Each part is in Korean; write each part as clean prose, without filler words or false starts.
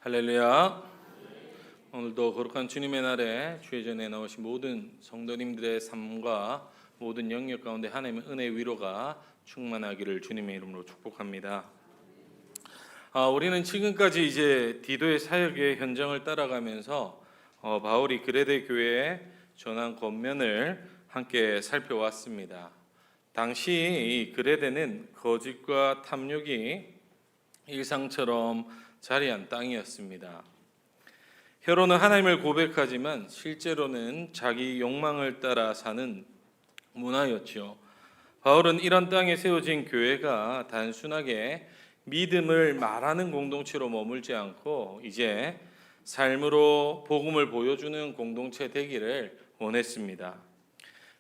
할렐루야. 오늘도 거룩한 주님의 날에 주의 전에 나오신 모든 성도님들의 삶과 모든 영역 가운데 하나님의 은혜 위로가 충만하기를 주님의 이름으로 축복합니다. 우리는 지금까지 이제 디도의 사역의 현장을 따라가면서 바울이 그레데 교회에 전한 권면을 함께 살펴왔습니다. 당시 이 그레데는 거짓과 탐욕이 일상처럼 자리한 땅이었습니다. 혀로는 하나님을 고백하지만 실제로는 자기 욕망을 따라 사는 문화였죠. 바울은 이런 땅에 세워진 교회가 단순하게 믿음을 말하는 공동체로 머물지 않고 이제 삶으로 복음을 보여주는 공동체 되기를 원했습니다.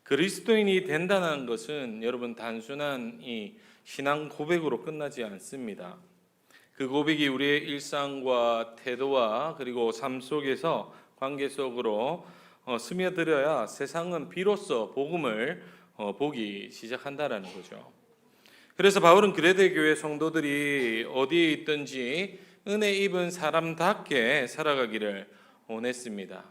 그리스도인이 된다는 것은 여러분 단순한 이 신앙 고백으로 끝나지 않습니다. 그 고백이 우리의 일상과 태도와 그리고 삶 속에서 관계 속으로 스며들어야 세상은 비로소 복음을 보기 시작한다라는 거죠. 그래서 바울은 그레데 교회 성도들이 어디에 있든지 은혜 입은 사람답게 살아가기를 원했습니다.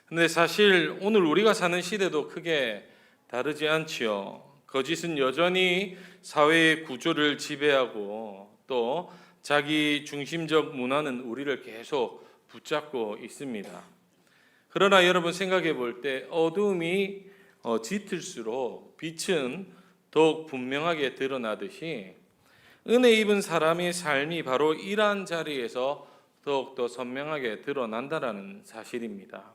근데 사실 오늘 우리가 사는 시대도 크게 다르지 않지요. 거짓은 여전히 사회의 구조를 지배하고 또 자기 중심적 문화는 우리를 계속 붙잡고 있습니다. 그러나 여러분 생각해 볼 때 어두움이 짙을수록 빛은 더욱 분명하게 드러나듯이 은혜 입은 사람의 삶이 바로 이러한 자리에서 더욱더 선명하게 드러난다는 사실입니다.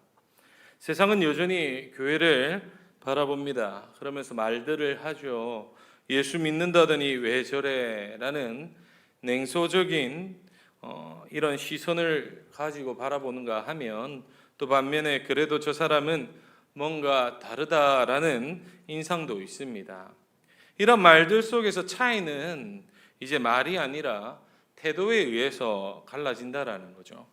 세상은 여전히 교회를 바라봅니다. 그러면서 말들을 하죠. 예수 믿는다더니 왜 저래? 라는 냉소적인 이런 시선을 가지고 바라보는가 하면 또 반면에 그래도 저 사람은 뭔가 다르다라는 인상도 있습니다. 이런 말들 속에서 차이는 이제 말이 아니라 태도에 의해서 갈라진다라는 거죠.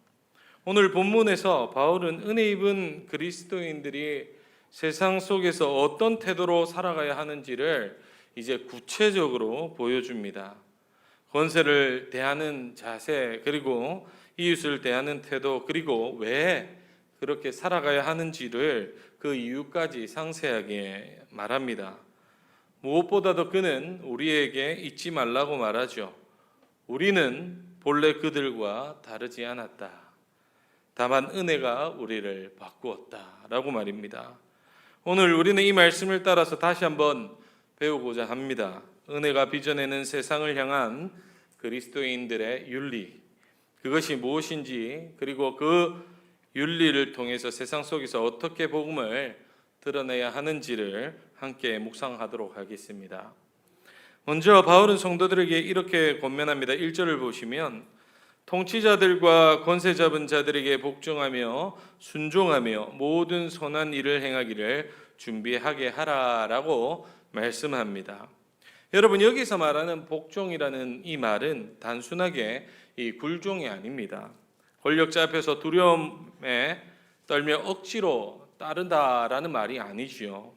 오늘 본문에서 바울은 은혜 입은 그리스도인들이 세상 속에서 어떤 태도로 살아가야 하는지를 이제 구체적으로 보여줍니다. 권세를 대하는 자세, 그리고 이웃을 대하는 태도, 그리고 왜 그렇게 살아가야 하는지를 그 이유까지 상세하게 말합니다. 무엇보다도 그는 우리에게 잊지 말라고 말하죠. 우리는 본래 그들과 다르지 않았다. 다만 은혜가 우리를 바꾸었다. 라고 말입니다. 오늘 우리는 이 말씀을 따라서 다시 한번 배우고자 합니다. 은혜가 빚어내는 세상을 향한 그리스도인들의 윤리, 그것이 무엇인지, 그리고 그 윤리를 통해서 세상 속에서 어떻게 복음을 드러내야 하는지를 함께 묵상하도록 하겠습니다. 먼저 바울은 성도들에게 이렇게 권면합니다. 1절을 보시면 통치자들과 권세 잡은 자들에게 복종하며 순종하며 모든 선한 일을 행하기를 준비하게 하라라고 말씀합니다. 여러분 여기서 말하는 복종이라는 이 말은 단순하게 이 굴종이 아닙니다. 권력자 앞에서 두려움에 떨며 억지로 따른다라는 말이 아니지요.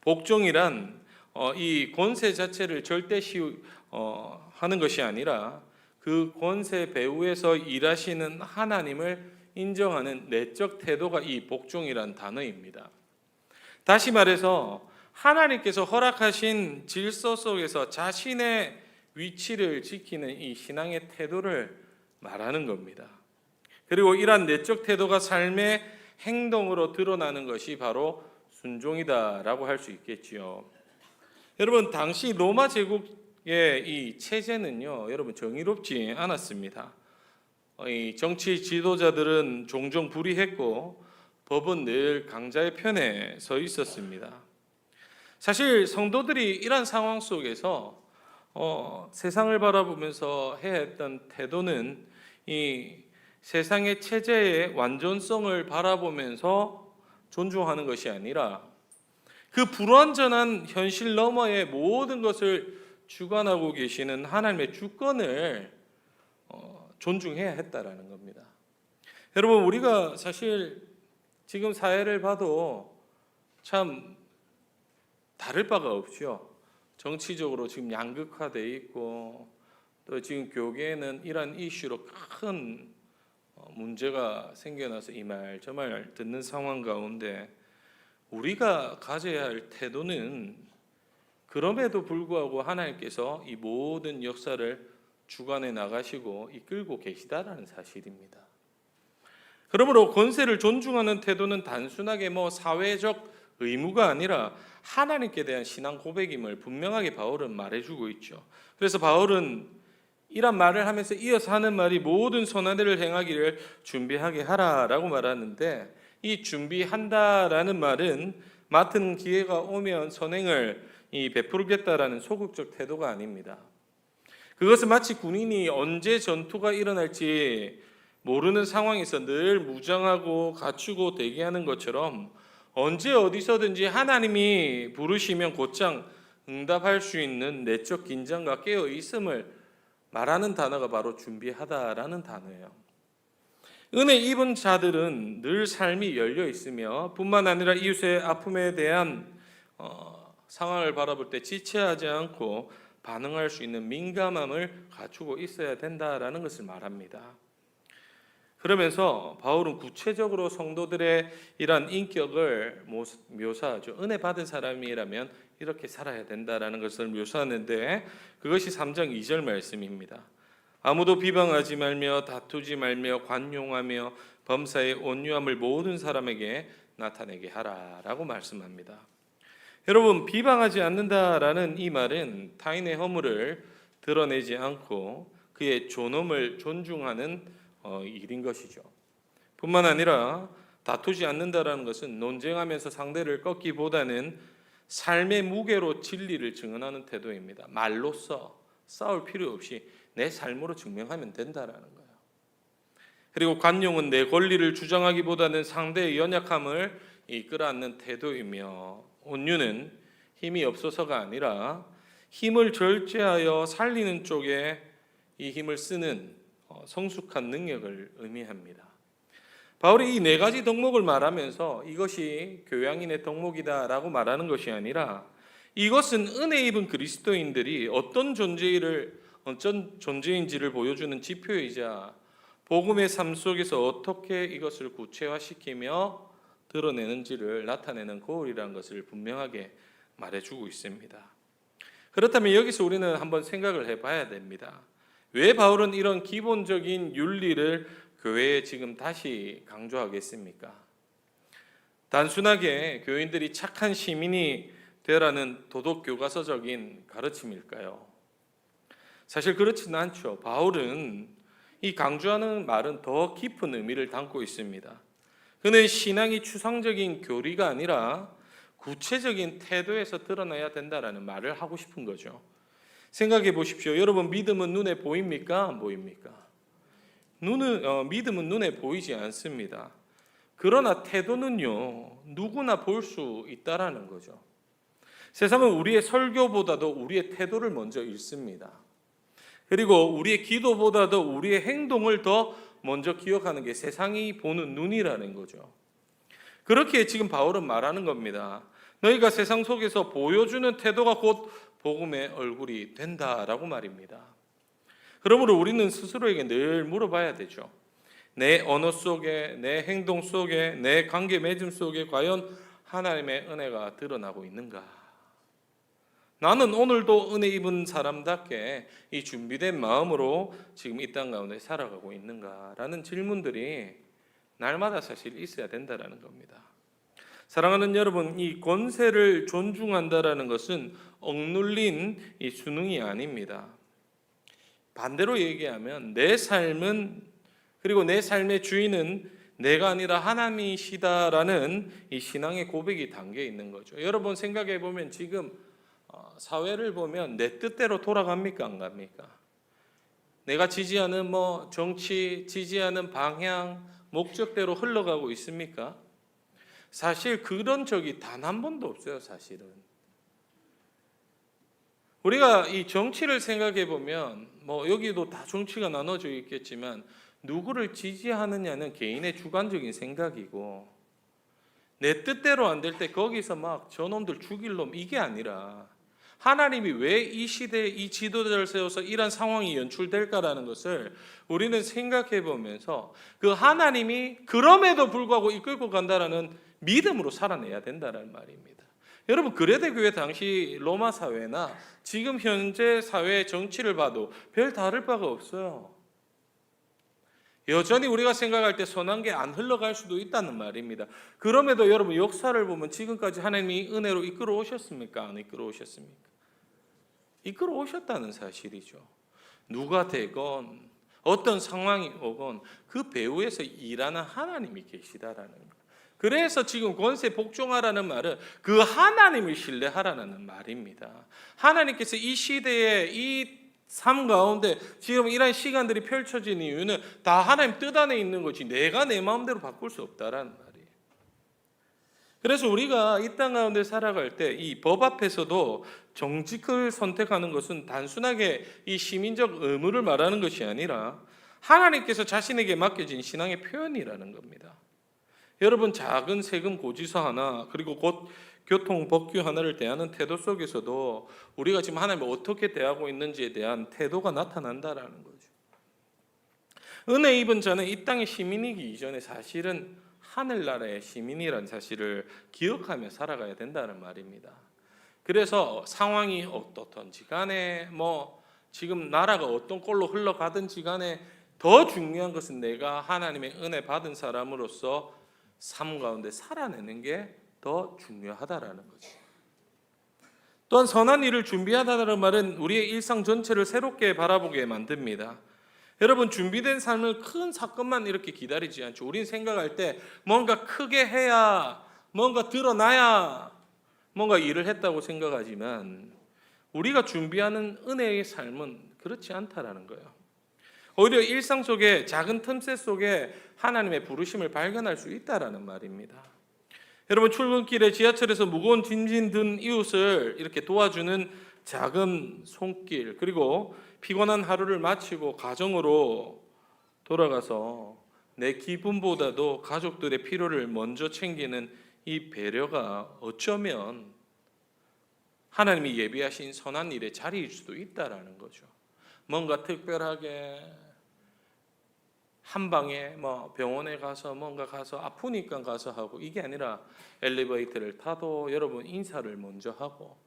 복종이란 이 권세 자체를 절대시하는 것이 아니라 그 권세 배후에서 일하시는 하나님을 인정하는 내적 태도가 이 복종이란 단어입니다. 다시 말해서 하나님께서 허락하신 질서 속에서 자신의 위치를 지키는 이 신앙의 태도를 말하는 겁니다. 그리고 이러한 내적 태도가 삶의 행동으로 드러나는 것이 바로 순종이다라고 할 수 있겠지요. 여러분 당시 로마 제국의 이 체제는요, 여러분 정의롭지 않았습니다. 이 정치 지도자들은 종종 불의했고 법은 늘 강자의 편에 서 있었습니다. 사실 성도들이 이런 상황 속에서 세상을 바라보면서 해야 했던 태도는 이 세상의 체제의 완전성을 바라보면서 존중하는 것이 아니라 그 불완전한 현실 너머의 모든 것을 주관하고 계시는 하나님의 주권을 존중해야 했다라는 겁니다. 여러분 우리가 사실 지금 사회를 봐도 참 다를 바가 없죠. 정치적으로 지금 양극화되어 있고 또 지금 교계에는 이러한 이슈로 큰 문제가 생겨나서 이 말 저 말 듣는 상황 가운데 우리가 가져야 할 태도는 그럼에도 불구하고 하나님께서 이 모든 역사를 주관해 나가시고 이끌고 계시다라는 사실입니다. 그러므로 권세를 존중하는 태도는 단순하게 사회적 의무가 아니라 하나님께 대한 신앙 고백임을 분명하게 바울은 말해주고 있죠. 그래서 바울은 이런 말을 하면서 이어서 하는 말이 모든 선한 일을 행하기를 준비하게 하라라고 말하는데, 이 준비한다라는 말은 맡은 기회가 오면 선행을 베풀겠다라는 소극적 태도가 아닙니다. 그것은 마치 군인이 언제 전투가 일어날지 모르는 상황에서 늘 무장하고 갖추고 대기하는 것처럼 언제 어디서든지 하나님이 부르시면 곧장 응답할 수 있는 내적 긴장과 깨어 있음을 말하는 단어가 바로 준비하다라는 단어예요. 은혜 입은 자들은 늘 삶이 열려 있으며 뿐만 아니라 이웃의 아픔에 대한 상황을 바라볼 때 지체하지 않고 반응할 수 있는 민감함을 갖추고 있어야 된다라는 것을 말합니다. 그러면서 바울은 구체적으로 성도들의 이러한 인격을 묘사하죠. 은혜 받은 사람이라면 이렇게 살아야 된다라는 것을 묘사하는데, 그것이 3장 2절 말씀입니다. 아무도 비방하지 말며 다투지 말며 관용하며 범사의 온유함을 모든 사람에게 나타내게 하라라고 말씀합니다. 여러분, 비방하지 않는다라는 이 말은 타인의 허물을 드러내지 않고 그의 존엄을 존중하는 일인 것이죠. 뿐만 아니라 다투지 않는다라는 것은 논쟁하면서 상대를 꺾기보다는 삶의 무게로 진리를 증언하는 태도입니다. 말로써 싸울 필요 없이 내 삶으로 증명하면 된다라는 거예요. 그리고 관용은 내 권리를 주장하기보다는 상대의 연약함을 이끌어안는 태도이며, 온유는 힘이 없어서가 아니라 힘을 절제하여 살리는 쪽에 이 힘을 쓰는 성숙한 능력을 의미합니다. 바울이 이 4가지 덕목을 말하면서 이것이 교양인의 덕목이다라고 말하는 것이 아니라, 이것은 은혜 입은 그리스도인들이 어떤 존재인지를 보여주는 지표이자 복음의 삶 속에서 어떻게 이것을 구체화시키며 드러내는지를 나타내는 거울이라는 것을 분명하게 말해주고 있습니다. 그렇다면 여기서 우리는 한번 생각을 해봐야 됩니다. 왜 바울은 이런 기본적인 윤리를 교회에 지금 다시 강조하겠습니까? 단순하게 교인들이 착한 시민이 되라는 도덕교과서적인 가르침일까요? 사실 그렇지는 않죠. 바울은 이 강조하는 말은 더 깊은 의미를 담고 있습니다. 그는 신앙이 추상적인 교리가 아니라 구체적인 태도에서 드러나야 된다라는 말을 하고 싶은 거죠. 생각해 보십시오. 여러분, 믿음은 눈에 보입니까? 안 보입니까? 믿음은 눈에 보이지 않습니다. 그러나 태도는요, 누구나 볼 수 있다라는 거죠. 세상은 우리의 설교보다도 우리의 태도를 먼저 읽습니다. 그리고 우리의 기도보다도 우리의 행동을 더 먼저 기억하는 게 세상이 보는 눈이라는 거죠. 그렇게 지금 바울은 말하는 겁니다. 너희가 세상 속에서 보여주는 태도가 곧 복음의 얼굴이 된다라고 말입니다. 그러므로 우리는 스스로에게 늘 물어봐야 되죠. 내 언어 속에, 내 행동 속에, 내 관계 맺음 속에 과연 하나님의 은혜가 드러나고 있는가? 나는 오늘도 은혜 입은 사람답게 이 준비된 마음으로 지금 이 땅 가운데 살아가고 있는가라는 질문들이 날마다 사실 있어야 된다라는 겁니다. 사랑하는 여러분, 이 권세를 존중한다라는 것은 억눌린 이 수능이 아닙니다. 반대로 얘기하면 내 삶은, 그리고 내 삶의 주인은 내가 아니라 하나님이시다라는 이 신앙의 고백이 담겨 있는 거죠. 여러분 생각해 보면 지금 사회를 보면 내 뜻대로 돌아갑니까? 안 갑니까? 내가 지지하는 정치, 지지하는 방향, 목적대로 흘러가고 있습니까? 사실 그런 적이 단 한 번도 없어요, 사실은. 우리가 이 정치를 생각해 보면 여기도 다 정치가 나눠져 있겠지만 누구를 지지하느냐는 개인의 주관적인 생각이고, 내 뜻대로 안 될 때 거기서 막 저놈들 죽일 놈 이게 아니라 하나님이 왜 이 시대에 이 지도자를 세워서 이런 상황이 연출될까라는 것을 우리는 생각해 보면서 그 하나님이 그럼에도 불구하고 이끌고 간다라는 믿음으로 살아내야 된다는 말입니다. 여러분, 그레데 교회 당시 로마 사회나 지금 현재 사회의 정치를 봐도 별 다를 바가 없어요. 여전히 우리가 생각할 때 선한 게 안 흘러갈 수도 있다는 말입니다. 그럼에도 여러분, 역사를 보면 지금까지 하나님이 은혜로 이끌어 오셨습니까? 안 이끌어 오셨습니까? 이끌어 오셨다는 사실이죠. 누가 되건 어떤 상황이 오건 그 배후에서 일하는 하나님이 계시다라는 것. 그래서 지금 권세 복종하라는 말은 그 하나님을 신뢰하라는 말입니다. 하나님께서 이 시대에 이 삶 가운데 지금 이런 시간들이 펼쳐진 이유는 다 하나님 뜻 안에 있는 거지 내가 내 마음대로 바꿀 수 없다라는 말이에요. 그래서 우리가 이 땅 가운데 살아갈 때 이 법 앞에서도 정직을 선택하는 것은 단순하게 이 시민적 의무를 말하는 것이 아니라 하나님께서 자신에게 맡겨진 신앙의 표현이라는 겁니다. 여러분, 작은 세금 고지서 하나 그리고 곧 교통 법규 하나를 대하는 태도 속에서도 우리가 지금 하나님을 어떻게 대하고 있는지에 대한 태도가 나타난다라는 거죠. 은혜 입은 자는 이 땅의 시민이기 이전에 사실은 하늘나라의 시민이라는 사실을 기억하며 살아가야 된다는 말입니다. 그래서 상황이 어떻든지 간에 지금 나라가 어떤 꼴로 흘러가든지 간에 더 중요한 것은 내가 하나님의 은혜 받은 사람으로서 삶 가운데 살아내는 게 더 중요하다라는 거죠. 또한 선한 일을 준비하다는 말은 우리의 일상 전체를 새롭게 바라보게 만듭니다. 여러분, 준비된 삶을 큰 사건만 이렇게 기다리지 않죠. 우리는 생각할 때 뭔가 크게 해야, 뭔가 드러나야 뭔가 일을 했다고 생각하지만 우리가 준비하는 은혜의 삶은 그렇지 않다라는 거예요. 오히려 일상 속에 작은 틈새 속에 하나님의 부르심을 발견할 수 있다라는 말입니다. 여러분, 출근길에 지하철에서 무거운 짐진 든 이웃을 이렇게 도와주는 작은 손길, 그리고 피곤한 하루를 마치고 가정으로 돌아가서 내 기분보다도 가족들의 필요를 먼저 챙기는 이 배려가 어쩌면 하나님이 예비하신 선한 일의 자리일 수도 있다라는 거죠. 뭔가 특별하게 한 방에 병원에 가서 뭔가 가서 아프니까 가서 하고 이게 아니라 엘리베이터를 타도 여러분 인사를 먼저 하고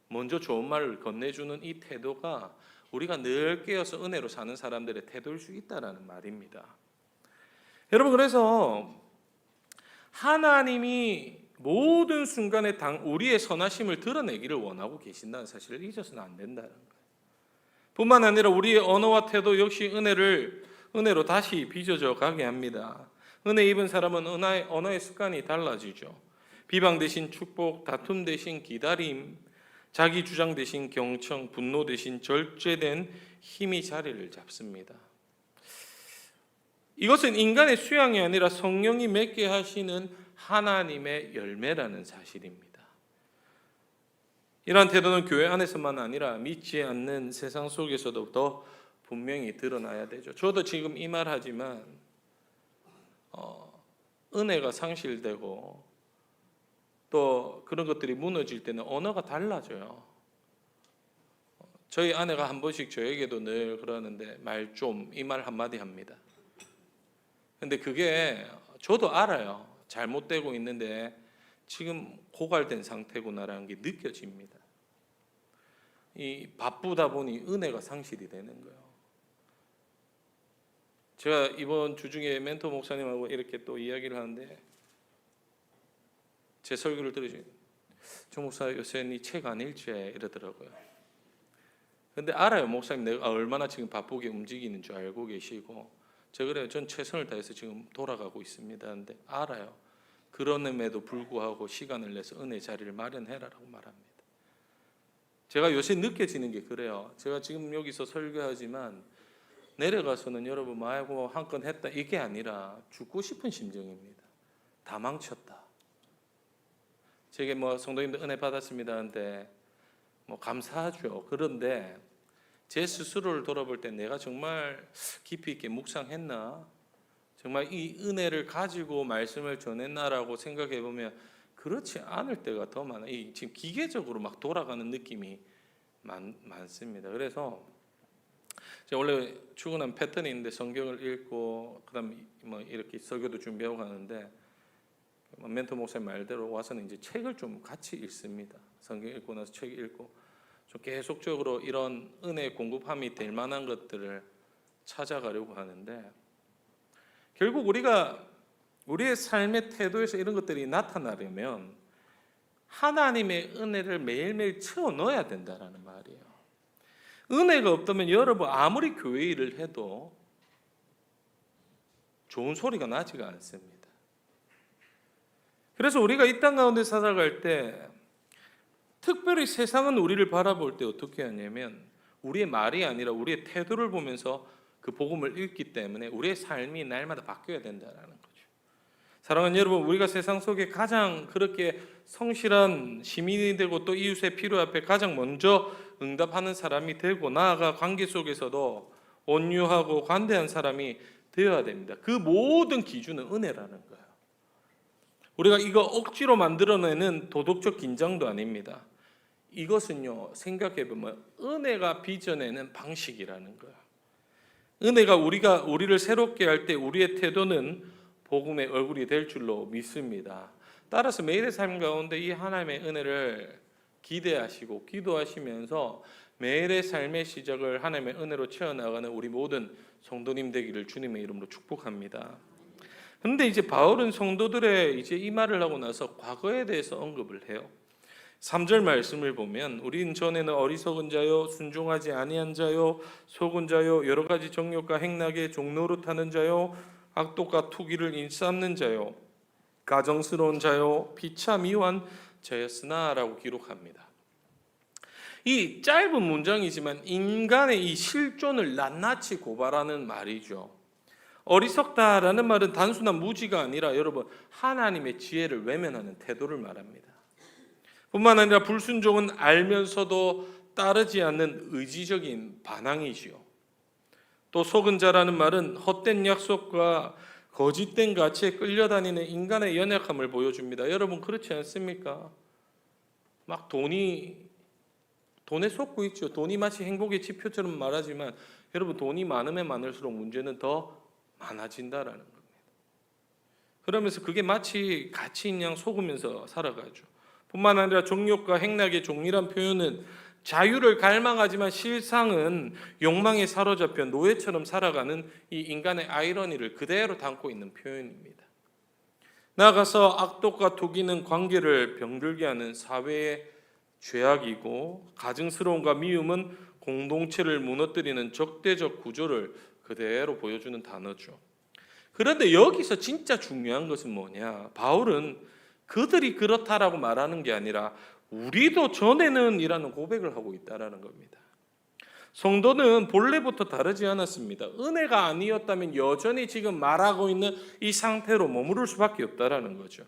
먼저 좋은 말을 건네주는 이 태도가 우리가 늘 깨어서 은혜로 사는 사람들의 태도일 수 있다라는 말입니다. 여러분, 그래서 하나님이 모든 순간에 우리의 선하심을 드러내기를 원하고 계신다는 사실을 잊어서는 안 된다는 거예요. 뿐만 아니라 우리의 언어와 태도 역시 은혜로 다시 빚어져 가게 합니다. 은혜 입은 사람은 언어의 습관이 달라지죠. 비방 대신 축복, 다툼 대신 기다림, 자기 주장 대신 경청, 분노 대신 절제된 힘이 자리를 잡습니다. 이것은 인간의 수양이 아니라 성령이 맺게 하시는 하나님의 열매라는 사실입니다. 이러한 태도는 교회 안에서만 아니라 믿지 않는 세상 속에서도 더 분명히 드러나야 되죠. 저도 지금 이 말 하지만 은혜가 상실되고 또 그런 것들이 무너질 때는 언어가 달라져요. 저희 아내가 한 번씩 저에게도 늘 그러는데 말 좀 이 말 한마디 합니다. 근데 그게 저도 알아요. 잘못되고 있는데 지금 고갈된 상태구나라는 게 느껴집니다. 이 바쁘다 보니 은혜가 상실이 되는 거예요. 제가 이번 주 중에 멘토 목사님하고 이렇게 또 이야기를 하는데 제 설교를 들으시고 정 목사 요새 네 책 안 읽지? 이러더라고요. 근데 알아요. 목사님 내가 얼마나 지금 바쁘게 움직이는 줄 알고 계시고 제가 그래요. 전 최선을 다해서 지금 돌아가고 있습니다. 근데 알아요. 그럼에도 불구하고 시간을 내서 은혜 자리를 마련해라라고 말합니다. 제가 요새 느껴지는 게 그래요. 제가 지금 여기서 설교하지만 내려가서는 여러분 아이고 한 건 했다 이게 아니라 죽고 싶은 심정입니다. 다 망쳤다. 제게 성도님들 은혜 받았습니다 하는데 감사하죠. 그런데 제 스스로를 돌아볼 때 내가 정말 깊이 있게 묵상했나? 정말 이 은혜를 가지고 말씀을 전했나라고 생각해 보면 그렇지 않을 때가 더 많아요. 지금 기계적으로 막 돌아가는 느낌이 많습니다. 그래서 제가 원래 출근한 패턴이 있는데 성경을 읽고 그다음 뭐 이렇게 설교도 준비하고 가는데 멘토 목사님 말대로 와서는 이제 책을 좀 같이 읽습니다. 성경 읽고 나서 책 읽고 좀 계속적으로 이런 은혜 공급함이 될 만한 것들을 찾아가려고 하는데 결국 우리가 우리의 삶의 태도에서 이런 것들이 나타나려면 하나님의 은혜를 매일매일 채워 넣어야 된다라는 말이에요. 은혜가 없다면 여러분 아무리 교회 일을 해도 좋은 소리가 나지가 않습니다. 그래서 우리가 이 땅 가운데 살아갈 때 특별히 세상은 우리를 바라볼 때 어떻게 하냐면 우리의 말이 아니라 우리의 태도를 보면서 그 복음을 읽기 때문에 우리의 삶이 날마다 바뀌어야 된다는 거죠. 사랑하는 여러분, 우리가 세상 속에 가장 그렇게 성실한 시민이 되고 또 이웃의 필요 앞에 가장 먼저 응답하는 사람이 되고 나아가 관계 속에서도 온유하고 관대한 사람이 되어야 됩니다. 그 모든 기준은 은혜라는 거예요. 우리가 이거 억지로 만들어내는 도덕적 긴장도 아닙니다. 이것은요, 생각해보면 은혜가 빚어내는 방식이라는 거예요. 은혜가 우리를 새롭게 할 때 우리의 태도는 복음의 얼굴이 될 줄로 믿습니다. 따라서 매일의 삶 가운데 이 하나님의 은혜를 기대하시고 기도하시면서 매일의 삶의 시작을 하나님의 은혜로 채워나가는 우리 모든 성도님 되기를 주님의 이름으로 축복합니다. 그런데 이제 바울은 성도들의 이제 이 말을 하고 나서 과거에 대해서 언급을 해요. 3절 말씀을 보면 우린 전에는 어리석은 자요 순종하지 아니한 자요 속은 자요 여러 가지 정욕과 행락에 종노릇하는 자요 악독과 투기를 일삼는 자요 가정스러운 자요 비참이완 자였으나 라고 기록합니다. 이 짧은 문장이지만 인간의 이 실존을 낱낱이 고발하는 말이죠. 어리석다라는 말은 단순한 무지가 아니라 여러분 하나님의 지혜를 외면하는 태도를 말합니다. 뿐만 아니라 불순종은 알면서도 따르지 않는 의지적인 반항이지요. 또 속은 자라는 말은 헛된 약속과 거짓된 가치에 끌려다니는 인간의 연약함을 보여줍니다. 여러분 그렇지 않습니까? 막 돈에 속고 있죠. 돈이 마치 행복의 지표처럼 말하지만 여러분 돈이 많으면 많을수록 문제는 더 많아진다라는 겁니다. 그러면서 그게 마치 가치인 양 속으면서 살아가죠. 뿐만 아니라 정욕과 행락의 종이란 표현은 자유를 갈망하지만 실상은 욕망에 사로잡혀 노예처럼 살아가는 이 인간의 아이러니를 그대로 담고 있는 표현입니다. 나아가서 악독과 투기는 관계를 병들게 하는 사회의 죄악이고 가증스러움과 미움은 공동체를 무너뜨리는 적대적 구조를 그대로 보여주는 단어죠. 그런데 여기서 진짜 중요한 것은 뭐냐? 바울은 그들이 그렇다라고 말하는 게 아니라 우리도 전에는 이라는 고백을 하고 있다라는 겁니다. 성도는 본래부터 다르지 않았습니다. 은혜가 아니었다면 여전히 지금 말하고 있는 이 상태로 머무를 수밖에 없다라는 거죠.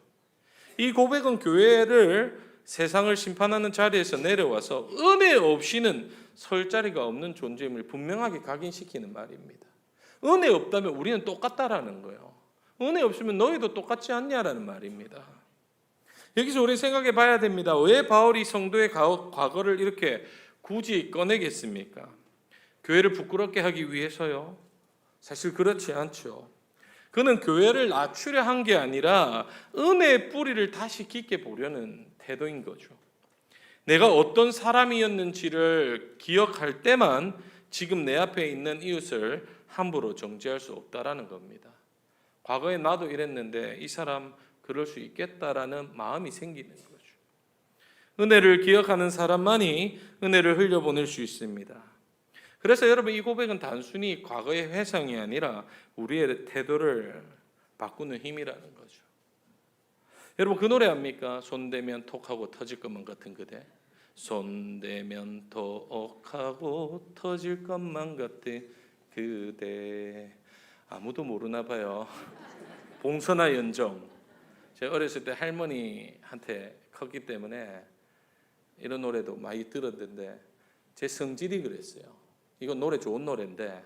이 고백은 교회를 세상을 심판하는 자리에서 내려와서 은혜 없이는 설 자리가 없는 존재임을 분명하게 각인시키는 말입니다. 은혜 없다면 우리는 똑같다라는 거예요. 은혜 없으면 너희도 똑같지 않냐라는 말입니다. 여기서 우리 생각해 봐야 됩니다. 왜 바울이 성도의 과거를 이렇게 굳이 꺼내겠습니까? 교회를 부끄럽게 하기 위해서요? 사실 그렇지 않죠. 그는 교회를 낮추려 한 게 아니라 은혜의 뿌리를 다시 깊게 보려는 태도인 거죠. 내가 어떤 사람이었는지를 기억할 때만 지금 내 앞에 있는 이웃을 함부로 정죄할 수 없다라는 겁니다. 과거에 나도 이랬는데 이 사람 그럴 수 있겠다라는 마음이 생기는 거죠. 은혜를 기억하는 사람만이 은혜를 흘려보낼 수 있습니다. 그래서 여러분 이 고백은 단순히 과거의 회상이 아니라 우리의 태도를 바꾸는 힘이라는 거죠. 여러분 그 노래 압니까? 손대면 톡하고 터질 것만 같은 그대. 손대면 톡하고 터질 것만 같은 그대. 아무도 모르나 봐요. 봉선화 연정. 제가 어렸을 때 할머니한테 컸기 때문에 이런 노래도 많이 들었는데 제 성질이 그랬어요. 이건 노래 좋은 노래인데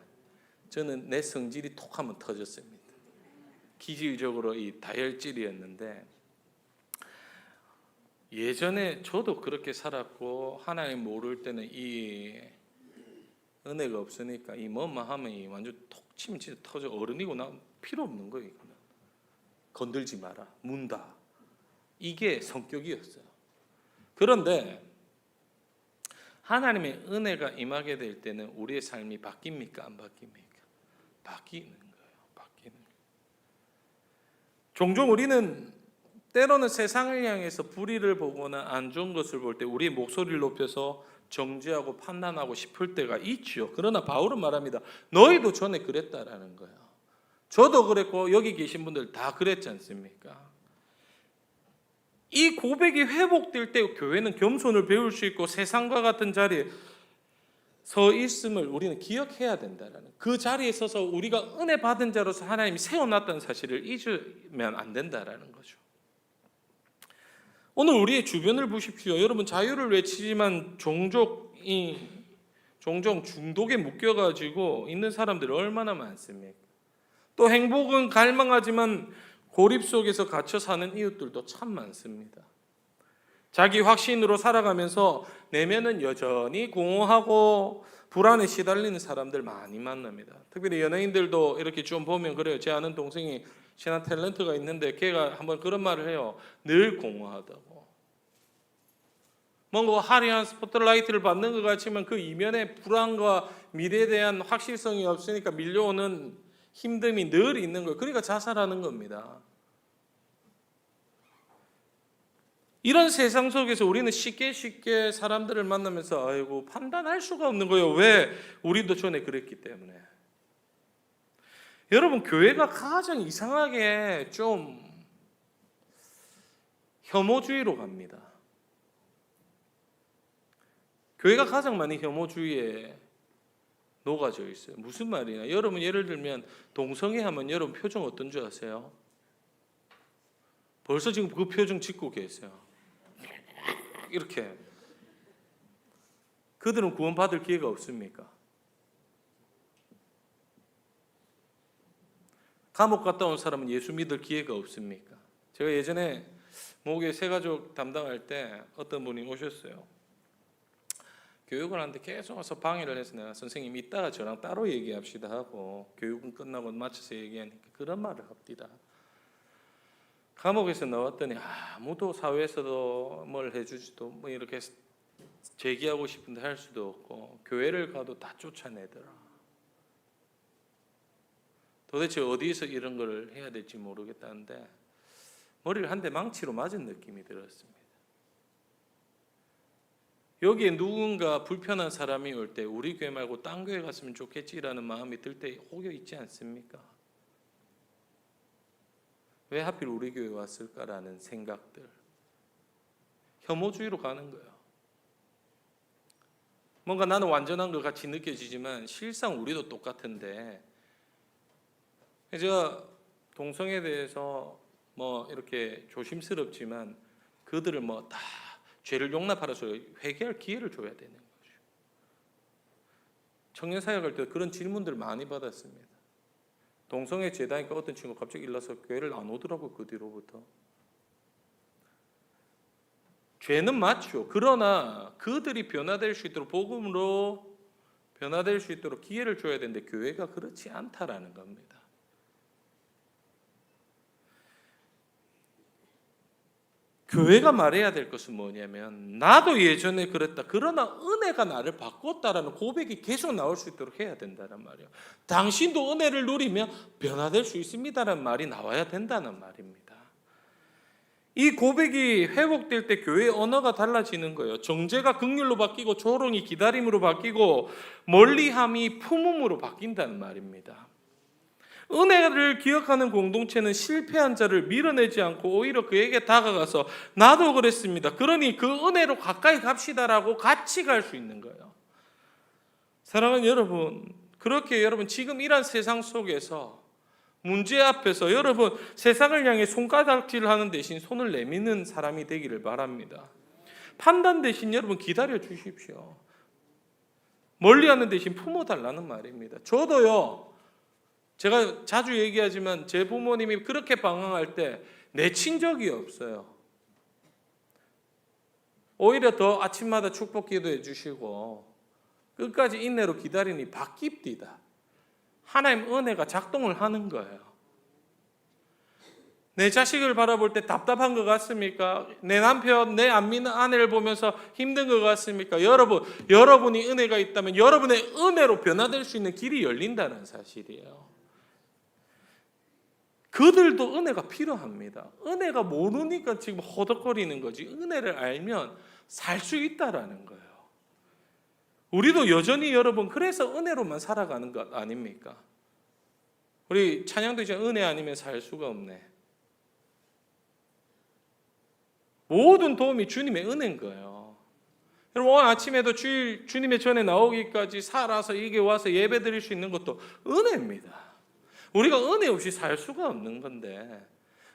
저는 내 성질이 톡하면 터졌습니다. 기질적으로 이 다혈질이었는데 예전에 저도 그렇게 살았고 하나님 모를 때는 이 은혜가 없으니까 이 뭐만 하면 이 완전 톡 치면 진짜 터져. 어른이고 나 필요 없는 거예요. 이거는. 건들지 마라. 문다. 이게 성격이었어요. 그런데 하나님의 은혜가 임하게 될 때는 우리의 삶이 바뀝니까? 안 바뀝니까? 바뀌는 거예요. 바뀌는 거예요. 종종 우리는 때로는 세상을 향해서 불의를 보거나 안 좋은 것을 볼 때 우리의 목소리를 높여서 정죄하고 판단하고 싶을 때가 있죠. 그러나 바울은 말합니다. 너희도 전에 그랬다라는 거예요. 저도 그랬고 여기 계신 분들 다 그랬지 않습니까? 이 고백이 회복될 때 교회는 겸손을 배울 수 있고 세상과 같은 자리에 서 있음을 우리는 기억해야 된다라는, 그 자리에 서서 우리가 은혜 받은 자로서 하나님이 세워놨다는 사실을 잊으면 안 된다라는 거죠. 오늘 우리의 주변을 보십시오. 여러분 자유를 외치지만 종종 중독에 묶여가지고 있는 사람들이 얼마나 많습니까? 또 행복은 갈망하지만 고립 속에서 갇혀 사는 이웃들도 참 많습니다. 자기 확신으로 살아가면서 내면은 여전히 공허하고 불안에 시달리는 사람들 많이 만납니다. 특별히 연예인들도 이렇게 좀 보면 그래요. 제 아는 동생이 신한 탤런트가 있는데 걔가 한번 그런 말을 해요. 늘 공허하다고. 뭔가 화려한 스포트라이트를 받는 것 같지만 그 이면에 불안과 미래에 대한 확실성이 없으니까 밀려오는 힘듦이 늘 있는 거예요. 그러니까 자살하는 겁니다. 이런 세상 속에서 우리는 쉽게 사람들을 만나면서 아이고 판단할 수가 없는 거예요. 왜? 우리도 전에 그랬기 때문에. 여러분 교회가 가장 이상하게 좀 혐오주의로 갑니다. 교회가 가장 많이 혐오주의에 녹아져 있어요. 무슨 말이냐? 여러분 예를 들면 동성애 하면 여러분 표정 어떤 줄 아세요? 벌써 지금 그 표정 짓고 계세요. 이렇게. 그들은 구원받을 기회가 없습니까? 감옥 갔다 온 사람은 예수 믿을 기회가 없습니까? 제가 예전에 목요일 새가족 담당할 때 어떤 분이 오셨어요. 교육을 하는데 계속 와서 방해를 해서 내가 선생님 이따가 저랑 따로 얘기합시다 하고 교육은 끝나고 맞춰서 얘기하니까 그런 말을 합디다. 감옥에서 나왔더니 아무도 사회에서도 뭘 해주지도 뭐 이렇게 제기하고 싶은데 할 수도 없고 교회를 가도 다 쫓아내더라. 도대체 어디서 이런 걸 해야 될지 모르겠다는데 머리를 한 대 망치로 맞은 느낌이 들었습니다. 여기에 누군가 불편한 사람이 올 때 우리 교회 말고 딴 교회 갔으면 좋겠지라는 마음이 들 때 혹여 있지 않습니까? 왜 하필 우리 교회 왔을까라는 생각들. 혐오주의로 가는 거예요. 뭔가 나는 완전한 것 같이 느껴지지만 실상 우리도 똑같은데, 제가 동성애에 대해서 뭐 이렇게 조심스럽지만 그들을 뭐 다 죄를 용납하라서 회개할 기회를 줘야 되는 거죠. 청년 사역할 때 그런 질문들을 많이 받았습니다. 동성애 죄다니까 어떤 친구가 갑자기 일어나서 교회를 안 오더라고요. 그 뒤로부터. 죄는 맞죠. 그러나 그들이 변화될 수 있도록 복음으로 변화될 수 있도록 기회를 줘야 되는데 교회가 그렇지 않다라는 겁니다. 교회가 말해야 될 것은 뭐냐면 나도 예전에 그랬다. 그러나 은혜가 나를 바꿨다라는 고백이 계속 나올 수 있도록 해야 된다는 말이에요. 당신도 은혜를 누리며 변화될 수 있습니다라는 말이 나와야 된다는 말입니다. 이 고백이 회복될 때 교회의 언어가 달라지는 거예요. 정죄가 긍휼로 바뀌고 조롱이 기다림으로 바뀌고 멀리함이 품음으로 바뀐다는 말입니다. 은혜를 기억하는 공동체는 실패한 자를 밀어내지 않고 오히려 그에게 다가가서 나도 그랬습니다. 그러니 그 은혜로 가까이 갑시다라고 같이 갈 수 있는 거예요. 사랑하는 여러분, 그렇게 여러분 지금 이런 세상 속에서 문제 앞에서 여러분 세상을 향해 손가락질하는 대신 손을 내미는 사람이 되기를 바랍니다. 판단 대신 여러분 기다려 주십시오. 멀리하는 대신 품어달라는 말입니다. 저도요. 제가 자주 얘기하지만 제 부모님이 그렇게 방황할 때 내친 적이 없어요. 오히려 더 아침마다 축복 기도해 주시고 끝까지 인내로 기다리니 바뀝디다. 하나님 은혜가 작동을 하는 거예요. 내 자식을 바라볼 때 답답한 것 같습니까? 내 남편, 내 안 믿는 아내를 보면서 힘든 것 같습니까? 여러분이 은혜가 있다면 여러분의 은혜로 변화될 수 있는 길이 열린다는 사실이에요. 그들도 은혜가 필요합니다. 은혜가 모르니까 지금 허덕거리는 거지. 은혜를 알면 살 수 있다라는 거예요. 우리도 여전히 여러분 그래서 은혜로만 살아가는 것 아닙니까? 우리 찬양도 이제 은혜 아니면 살 수가 없네. 모든 도움이 주님의 은혜인 거예요. 여러분 오늘 아침에도 주님의 전에 나오기까지 살아서 이게 와서 예배 드릴 수 있는 것도 은혜입니다. 우리가 은혜 없이 살 수가 없는 건데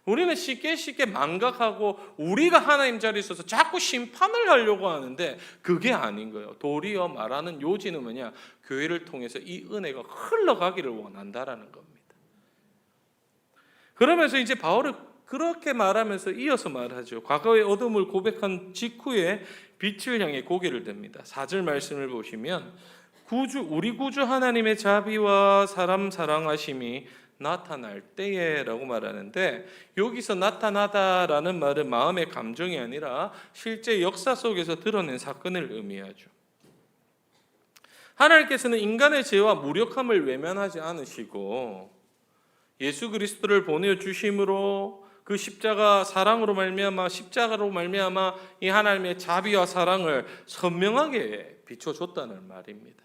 우리는 쉽게 망각하고 우리가 하나님 자리에 있어서 자꾸 심판을 하려고 하는데 그게 아닌 거예요. 도리어 말하는 요지는 뭐냐? 교회를 통해서 이 은혜가 흘러가기를 원한다라는 겁니다. 그러면서 이제 바울은 그렇게 말하면서 이어서 말하죠. 과거의 어둠을 고백한 직후에 빛을 향해 고개를 듭니다. 4절 말씀을 보시면 우리 구주 하나님의 자비와 사람 사랑하심이 나타날 때에라고 말하는데 여기서 나타나다라는 말은 마음의 감정이 아니라 실제 역사 속에서 드러낸 사건을 의미하죠. 하나님께서는 인간의 죄와 무력함을 외면하지 않으시고 예수 그리스도를 보내주심으로 그 십자가 사랑으로 말미암아 십자가로 말미암아 이 하나님의 자비와 사랑을 선명하게 비춰줬다는 말입니다.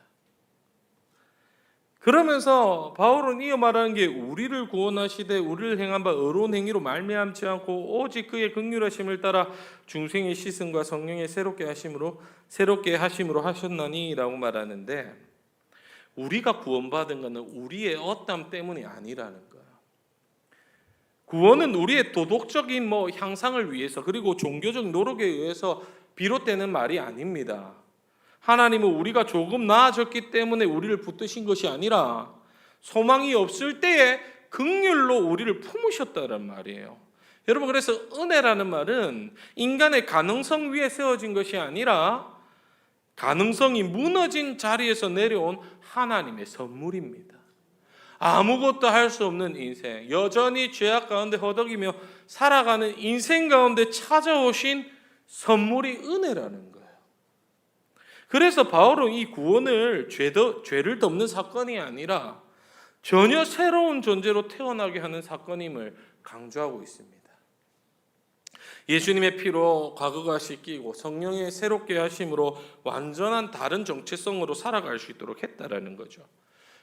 그러면서 바울은 이어 말하는 게 우리를 구원하시되 우리를 행한 바 의로운 행위로 말미암지 않고 오직 그의 긍휼하심을 따라 중생의 시승과 성령의 새롭게 하심으로 하셨나니라고 말하는데 우리가 구원받은 것은 우리의 어떤 때문이 아니라는 거예요. 구원은 우리의 도덕적인 향상을 위해서 그리고 종교적 노력에 의해서 비롯되는 말이 아닙니다. 하나님은 우리가 조금 나아졌기 때문에 우리를 붙드신 것이 아니라 소망이 없을 때에 긍휼로 우리를 품으셨다는 말이에요. 여러분 그래서 은혜라는 말은 인간의 가능성 위에 세워진 것이 아니라 가능성이 무너진 자리에서 내려온 하나님의 선물입니다. 아무것도 할 수 없는 인생, 여전히 죄악 가운데 허덕이며 살아가는 인생 가운데 찾아오신 선물이 은혜라는 거예요. 그래서 바울은 이 구원을 죄를 덮는 사건이 아니라 전혀 새로운 존재로 태어나게 하는 사건임을 강조하고 있습니다. 예수님의 피로 과거가 씻기고 성령의 새롭게 하심으로 완전한 다른 정체성으로 살아갈 수 있도록 했다라는 거죠.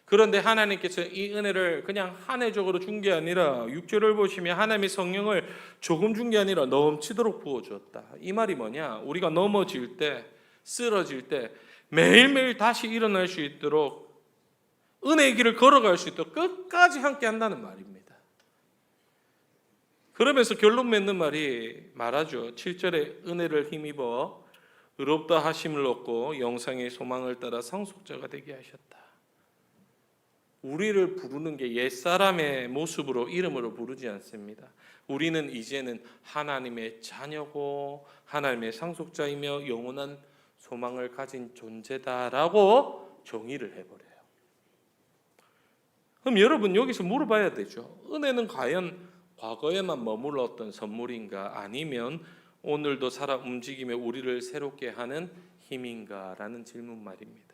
그런데 하나님께서 이 은혜를 그냥 한해적으로 준 게 아니라 6절을 보시면 하나님의 성령을 조금 준 게 아니라 넘치도록 부어주었다. 이 말이 뭐냐? 우리가 넘어질 때, 쓰러질 때 매일매일 다시 일어날 수 있도록 은혜의 길을 걸어갈 수 있도록 끝까지 함께 한다는 말입니다. 그러면서 결론 맺는 말이 말하죠. 7절에 은혜를 힘입어 의롭다 하심을 얻고 영생의 소망을 따라 상속자가 되게 하셨다. 우리를 부르는 게 옛사람의 모습으로 이름으로 부르지 않습니다. 우리는 이제는 하나님의 자녀고 하나님의 상속자이며 영원한 소망을 가진 존재다라고 정의를 해버려요. 그럼 여러분 여기서 물어봐야 되죠. 은혜는 과연 과거에만 머물렀던 선물인가 아니면 오늘도 살아 움직이며 우리를 새롭게 하는 힘인가라는 질문 말입니다.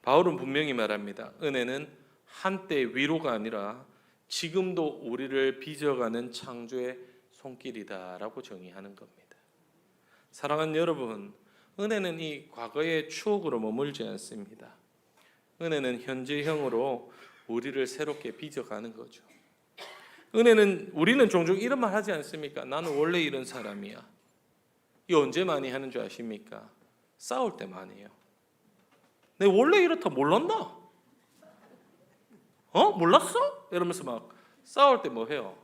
바울은 분명히 말합니다. 은혜는 한때 위로가 아니라 지금도 우리를 빚어가는 창조의 손길이다라고 정의하는 겁니다. 사랑하는 여러분, 은혜는 이 과거의 추억으로 머물지 않습니다. 은혜는 현재형으로 우리를 새롭게 빚어가는 거죠. 우리는 종종 이런 말 하지 않습니까? 나는 원래 이런 사람이야. 이 언제 많이 하는 줄 아십니까? 싸울 때 많이 해요. 내가 원래 이렇다 몰랐나? 몰랐어? 이러면서 막 싸울 때 뭐 해요?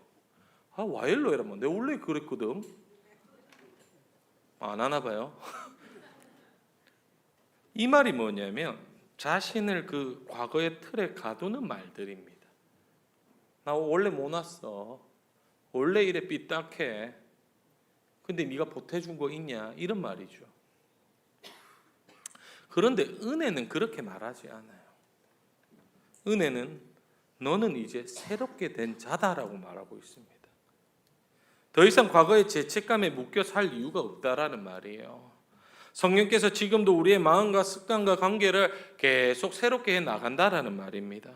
와일로 이러면 내가 원래 그랬거든. 안 하나 봐요. 이 말이 뭐냐면 자신을 그 과거의 틀에 가두는 말들입니다. 나 원래 못 왔어. 원래 이래 삐딱해. 근데 네가 보태준 거 있냐? 이런 말이죠. 그런데 은혜는 그렇게 말하지 않아요. 은혜는 너는 이제 새롭게 된 자다라고 말하고 있습니다. 더 이상 과거의 죄책감에 묶여 살 이유가 없다라는 말이에요. 성령께서 지금도 우리의 마음과 습관과 관계를 계속 새롭게 해 나간다라는 말입니다.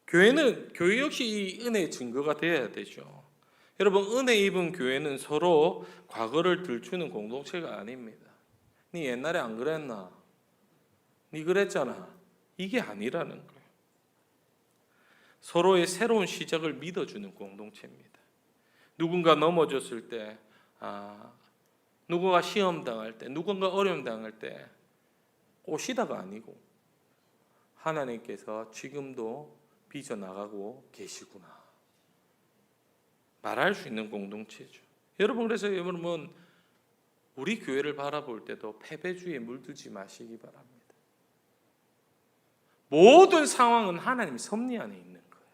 교회 역시 이 은혜의 증거가 되어야 되죠. 여러분, 은혜 입은 교회는 서로 과거를 들추는 공동체가 아닙니다. 네 옛날에 안 그랬나? 네 그랬잖아. 이게 아니라는 거예요. 서로의 새로운 시작을 믿어주는 공동체입니다. 누군가 넘어졌을 때, 누군가 시험 당할 때, 누군가 어려움 당할 때 꼬시다가 아니고 하나님께서 지금도 빚어나가고 계시구나 말할 수 있는 공동체죠. 여러분, 그래서 여러분 우리 교회를 바라볼 때도 패배주의에 물들지 마시기 바랍니다. 모든 상황은 하나님 섭리 안에 있는 거예요.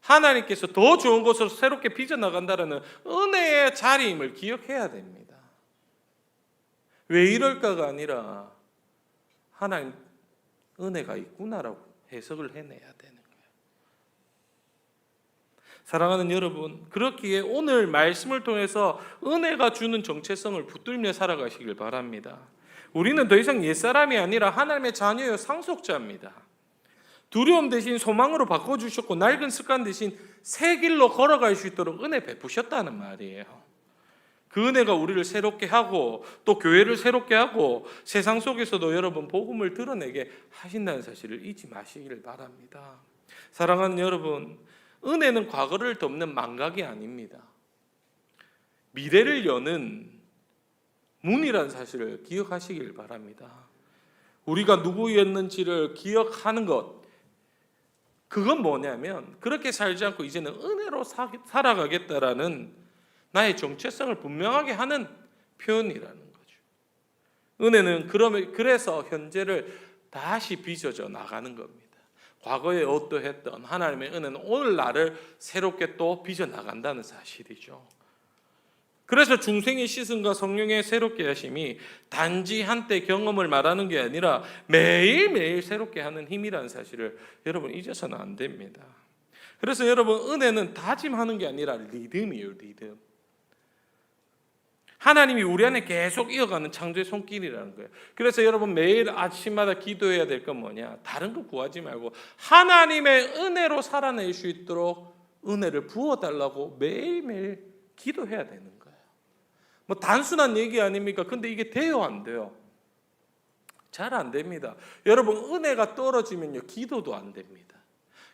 하나님께서 더 좋은 곳으로 새롭게 빚어나간다는 은혜의 자리임을 기억해야 됩니다. 왜 이럴까가 아니라 하나님 은혜가 있구나라고 해석을 해내야 되는 거예요. 사랑하는 여러분, 그렇기에 오늘 말씀을 통해서 은혜가 주는 정체성을 붙들며 살아가시길 바랍니다. 우리는 더 이상 옛사람이 아니라 하나님의 자녀요 상속자입니다. 두려움 대신 소망으로 바꿔주셨고 낡은 습관 대신 새 길로 걸어갈 수 있도록 은혜 베푸셨다는 말이에요. 그 은혜가 우리를 새롭게 하고 또 교회를 새롭게 하고 세상 속에서도 여러분 복음을 드러내게 하신다는 사실을 잊지 마시기를 바랍니다. 사랑하는 여러분, 은혜는 과거를 덮는 망각이 아닙니다. 미래를 여는 문이라는 사실을 기억하시길 바랍니다. 우리가 누구였는지를 기억하는 것, 그건 뭐냐면 그렇게 살지 않고 이제는 은혜로 살아가겠다라는 나의 정체성을 분명하게 하는 표현이라는 거죠. 은혜는 그래서 현재를 다시 빚어져 나가는 겁니다. 과거에 어떠했던 하나님의 은혜는 오늘 나를 새롭게 또 빚어 나간다는 사실이죠. 그래서 중생의 시선과 성령의 새롭게 하심이 단지 한때 경험을 말하는 게 아니라 매일매일 새롭게 하는 힘이라는 사실을 여러분 잊어서는 안 됩니다. 그래서 여러분, 은혜는 다짐하는 게 아니라 리듬이에요. 리듬. 하나님이 우리 안에 계속 이어가는 창조의 손길이라는 거예요. 그래서 여러분 매일 아침마다 기도해야 될 건 뭐냐? 다른 거 구하지 말고 하나님의 은혜로 살아낼 수 있도록 은혜를 부어달라고 매일매일 기도해야 되는 거예요. 뭐 단순한 얘기 아닙니까? 근데 이게 돼요, 안 돼요? 잘 안 됩니다. 여러분, 은혜가 떨어지면요 기도도 안 됩니다.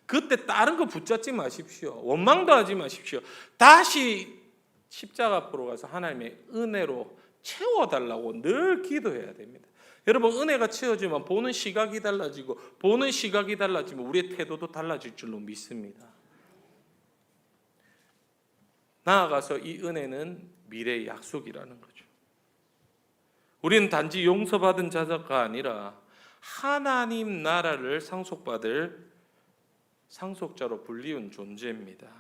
그때 다른 거 붙잡지 마십시오. 원망도 하지 마십시오. 다시 십자가 앞으로 가서 하나님의 은혜로 채워달라고 늘 기도해야 됩니다. 여러분, 은혜가 채워지면 보는 시각이 달라지고 보는 시각이 달라지면 우리의 태도도 달라질 줄로 믿습니다. 나아가서 이 은혜는 미래의 약속이라는 거죠. 우리는 단지 용서받은 자가 아니라 하나님 나라를 상속받을 상속자로 불리운 존재입니다.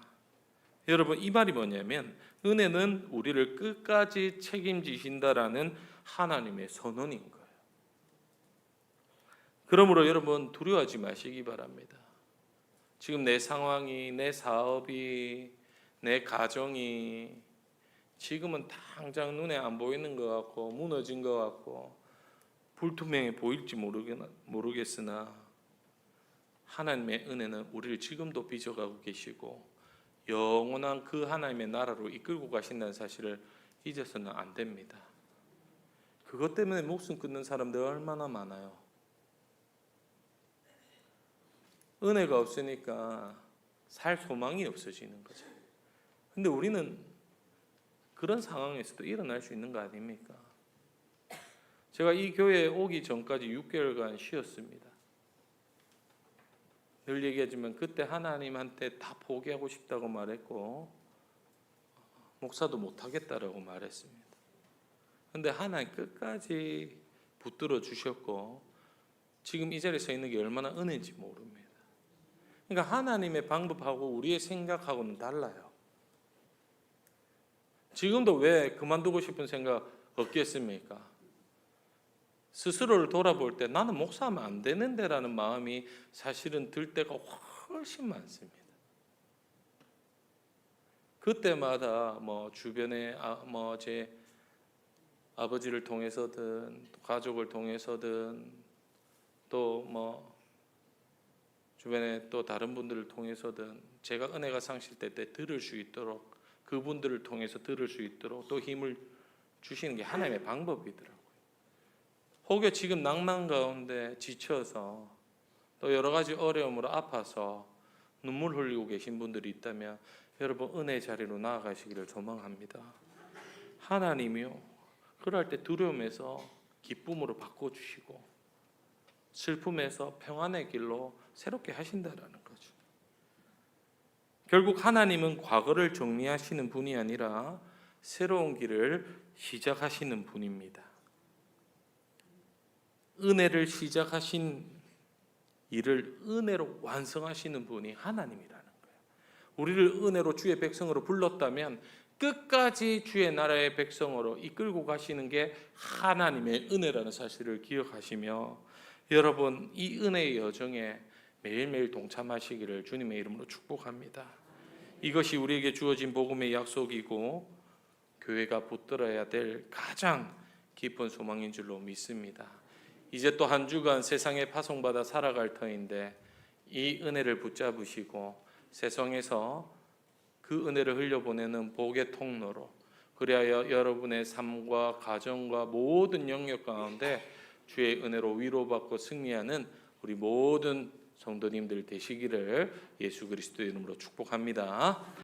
여러분, 이 말이 뭐냐면 은혜는 우리를 끝까지 책임지신다라는 하나님의 선언인 거예요. 그러므로 여러분 두려워하지 마시기 바랍니다. 지금 내 상황이, 내 사업이, 내 가정이 지금은 당장 눈에 안 보이는 것 같고 무너진 것 같고 불투명해 보일지 모르겠으나 하나님의 은혜는 우리를 지금도 빚어가고 계시고 영원한 그 하나님의 나라로 이끌고 가신다는 사실을 잊어서는 안 됩니다. 그것 때문에 목숨 끊는 사람들 얼마나 많아요. 은혜가 없으니까 살 소망이 없어지는 거죠. 근데 우리는 그런 상황에서도 일어날 수 있는 거 아닙니까? 제가 이 교회에 오기 전까지 6개월간 쉬었습니다. 늘 얘기하지만 그때 하나님한테 다 포기하고 싶다고 말했고 목사도 못하겠다라고 말했습니다. 그런데 하나님 끝까지 붙들어 주셨고 지금 이 자리에 서 있는 게 얼마나 은혜인지 모릅니다. 그러니까 하나님의 방법하고 우리의 생각하고는 달라요. 지금도 왜 그만두고 싶은 생각 없겠습니까? 스스로를 돌아볼 때 나는 목사하면 안 되는데라는 마음이 사실은 들 때가 훨씬 많습니다. 그때마다 뭐 주변에 뭐 제 아버지를 통해서든 또 가족을 통해서든 또 뭐 주변에 또 다른 분들을 통해서든 제가 은혜가 상실될 때 들을 수 있도록 그분들을 통해서 들을 수 있도록 또 힘을 주시는 게 하나님의 방법이더라고요. 혹여 지금 낭만 가운데 지쳐서 또 여러 가지 어려움으로 아파서 눈물 흘리고 계신 분들이 있다면 여러분 은혜의 자리로 나아가시기를 소망합니다. 하나님이요 그럴 때 두려움에서 기쁨으로 바꿔주시고 슬픔에서 평안의 길로 새롭게 하신다라는 거죠. 결국 하나님은 과거를 정리하시는 분이 아니라 새로운 길을 시작하시는 분입니다. 은혜를 시작하신 일을 은혜로 완성하시는 분이 하나님이라는 거예요. 우리를 은혜로 주의 백성으로 불렀다면 끝까지 주의 나라의 백성으로 이끌고 가시는 게 하나님의 은혜라는 사실을 기억하시며 여러분 이 은혜의 여정에 매일매일 동참하시기를 주님의 이름으로 축복합니다. 이것이 우리에게 주어진 복음의 약속이고 교회가 붙들어야 될 가장 깊은 소망인 줄로 믿습니다. 이제 또 한 주간 세상에 파송받아 살아갈 터인데 이 은혜를 붙잡으시고 세상에서 그 은혜를 흘려보내는 복의 통로로 그리하여 여러분의 삶과 가정과 모든 영역 가운데 주의 은혜로 위로받고 승리하는 우리 모든 성도님들 되시기를 예수 그리스도의 이름으로 축복합니다.